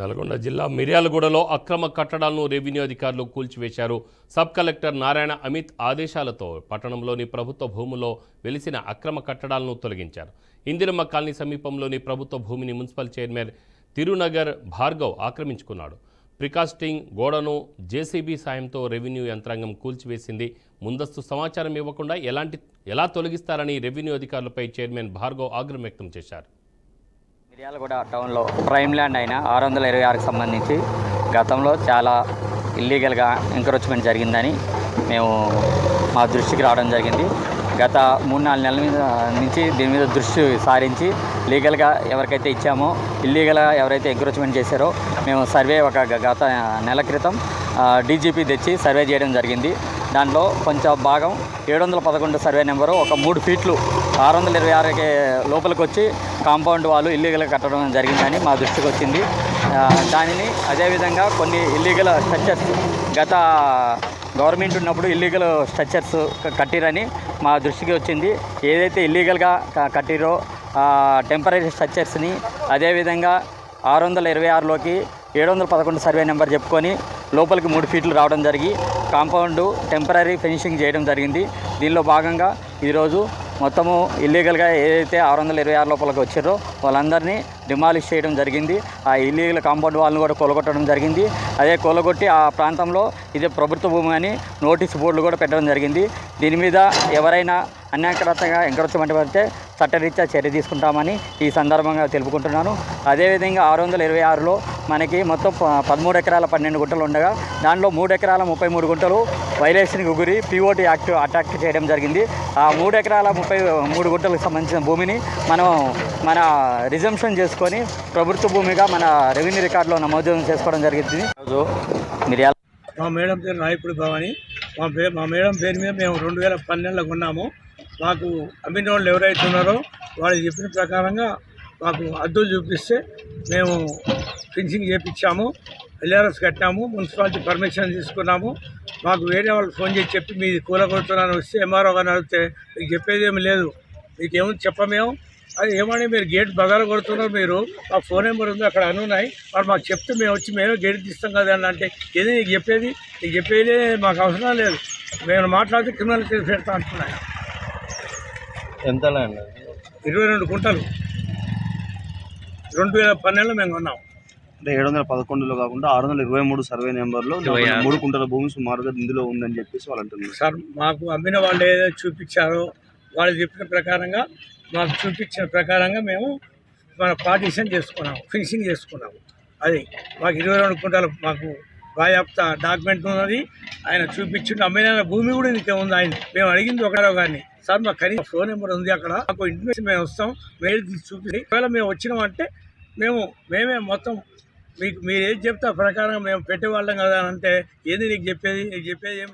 నల్గొండ జిల్లా మిర్యాలగూడలో అక్రమ కట్టడాలను రెవెన్యూ అధికారులు కూల్చివేశారు. సబ్ కలెక్టర్ నారాయణ అమిత్ ఆదేశాలతో పట్టణంలోని ప్రభుత్వ భూముల్లో వెలిసిన అక్రమ కట్టడాలను తొలగించారు. ఇందిరమ్మ కాలనీ సమీపంలోని ప్రభుత్వ భూమిని మున్సిపల్ చైర్మన్ తిరునగర్ భార్గవ్ ఆక్రమించుకున్నాడు. ప్రికాస్టింగ్ గోడను జేసీబీ సాయంతో రెవెన్యూ యంత్రాంగం కూల్చివేసింది. ముందస్తు సమాచారం ఇవ్వకుండా ఎలా తొలగిస్తారని రెవెన్యూ అధికారులపై చైర్మన్ భార్గవ్ ఆగ్రహం వ్యక్తం చేశారు. మిర్యాలగూడ టౌన్లో ప్రైమ్ ల్యాండ్ అయిన 626కి సంబంధించి గతంలో చాలా ఇల్లీగల్గా ఎంక్రోచ్మెంట్ జరిగిందని మేము మా దృష్టికి రావడం జరిగింది. గత 3-4 నెలల నుంచి దీని మీద దృష్టి సారించి లీగల్గా ఎవరికైతే ఇచ్చామో ఇల్లీగల్గా ఎవరైతే ఎంక్రోచ్మెంట్ చేశారో మేము సర్వే గత నెల క్రితం డీజీపీ తెచ్చి సర్వే చేయడం జరిగింది. దాంట్లో కొంచెం భాగం 711 సర్వే నెంబరు ఒక 3 ఫీట్లు 626కి లోపలికి వచ్చి కాంపౌండ్ వాళ్ళు ఇల్లీగల్గా కట్టడం జరిగిందని మా దృష్టికి వచ్చింది. దానిని అదేవిధంగా కొన్ని ఇల్లీగల్ స్ట్రక్చర్స్ గత గవర్నమెంట్ ఉన్నప్పుడు ఇల్లీగల్ స్ట్రక్చర్స్ కట్టిరని మా దృష్టికి వచ్చింది. ఏదైతే ఇల్లీగల్గా కట్టిరో టెంపరీ స్ట్రక్చర్స్ని అదేవిధంగా 626లోకి 711 సర్వే నెంబర్ చెప్పుకొని లోపలికి 3 ఫీట్లు రావడం జరిగి కాంపౌండ్ టెంపరీ ఫినిషింగ్ చేయడం జరిగింది. దీనిలో భాగంగా ఈరోజు మొత్తము ఇల్లీగల్గా ఏదైతే 626 లోపలికి వచ్చారో వాళ్ళందరినీ డిమాలిష్ చేయడం జరిగింది. ఆ ఇల్లీగల్ కాంపౌండ్ వాళ్ళని కూడా కూలగొట్టడం జరిగింది. అదే కూలగొట్టి ఆ ప్రాంతంలో ఇదే ప్రభుత్వ భూమి అని నోటీస్ బోర్డులు కూడా పెట్టడం జరిగింది. దీని మీద ఎవరైనా అన్యాయకరంగా ఎంక్రోచ్మెంట్ పడితే చట్టరీత్యా చర్య తీసుకుంటామని ఈ సందర్భంగా తెలుపుకుంటున్నాను. అదేవిధంగా 626లో మనకి మొత్తం 13 ఎకరాల 12 గుంటలు ఉండగా దానిలో 3 ఎకరాల 33 గుంటలు వైలేషన్కి గురి POT యాక్ట్ అటాక్ చేయడం జరిగింది. ఆ 3 ఎకరాల 33 గుంటలకు సంబంధించిన భూమిని మనం మన రిజంప్షన్ చేసుకొని ప్రభుత్వ భూమిగా మన రెవెన్యూ రికార్డులో నమోదు చేసుకోవడం జరిగింది. ఈరోజు మిర్యాల మా మేడం పేరు రాయపూడి భవాని. మా మేడం పేరు మీద మేము 2012లో కొన్నాము. మాకు అమ్మిన వాళ్ళు ఎవరైతే ఉన్నారో వాళ్ళు చెప్పిన ప్రకారంగా మాకు అద్దులు చూపిస్తే మేము ఫినిషింగ్ చేయించాము, LRS కట్టాము, మున్సిపాలిటీ పర్మిషన్ తీసుకున్నాము. మాకు వేరే వాళ్ళు ఫోన్ చేసి చెప్పి మీది కూలగొడుతున్నాను వస్తే MRO గారిని అడిగితే మీకు చెప్పేది ఏమి లేదు, మీకేమో చెప్పమేమో అది ఏమని మీరు గేట్ బగాల కొడుతున్నారు, మీరు మా ఫోన్ నెంబర్ ఉంది అక్కడ అనున్నాయి, వాళ్ళు మాకు చెప్తే మేము వచ్చి మేమే గేట్ తీస్తాం కదా అని అంటే ఏది నీకు చెప్పేది మాకు అవసరం లేదు, మేము మాట్లాడితే క్రిమినల్ కేసు పెడతా అంటున్నాయి. ఎంత 22 గుంటలు 2012లో మేము కొన్నాం. అంటే 711లో కాకుండా 623 సర్వే నెంబర్లో 3 గుంటల భూమి సుమారుగా ఇందులో ఉందని చెప్పేసి వాళ్ళు అంటున్నారు. సార్ మాకు అమ్మిన వాళ్ళు ఏదైతే చూపించారో వాళ్ళు చెప్పిన ప్రకారంగా మాకు చూపించిన ప్రకారంగా మేము మన పార్టీషన్ చేసుకున్నాము, ఫినిషింగ్ చేసుకున్నాము. అది మాకు 22 గుంటలు మాకు బాయాప్త డాక్యుమెంట్ ఉన్నది. ఆయన చూపించిండు. అమ్మిన భూమి కూడా ఇంకే ఉంది. ఆయన మేము అడిగింది ఒకరో కానీ సార్ మాకు కనీసం ఫోన్ నెంబర్ ఉంది అక్కడ, మాకు ఇన్ఫర్మేషన్ మేము వస్తాం, మెయిల్ తీసి చూపించి ఒకవేళ మేము వచ్చినామంటే మేమే మొత్తం మీకు మీరు ఏది చెప్తే ఆ ప్రకారంగా మేము పెట్టేవాళ్ళం కదా అని అంటే ఏది నీకు చెప్పేది ఏమి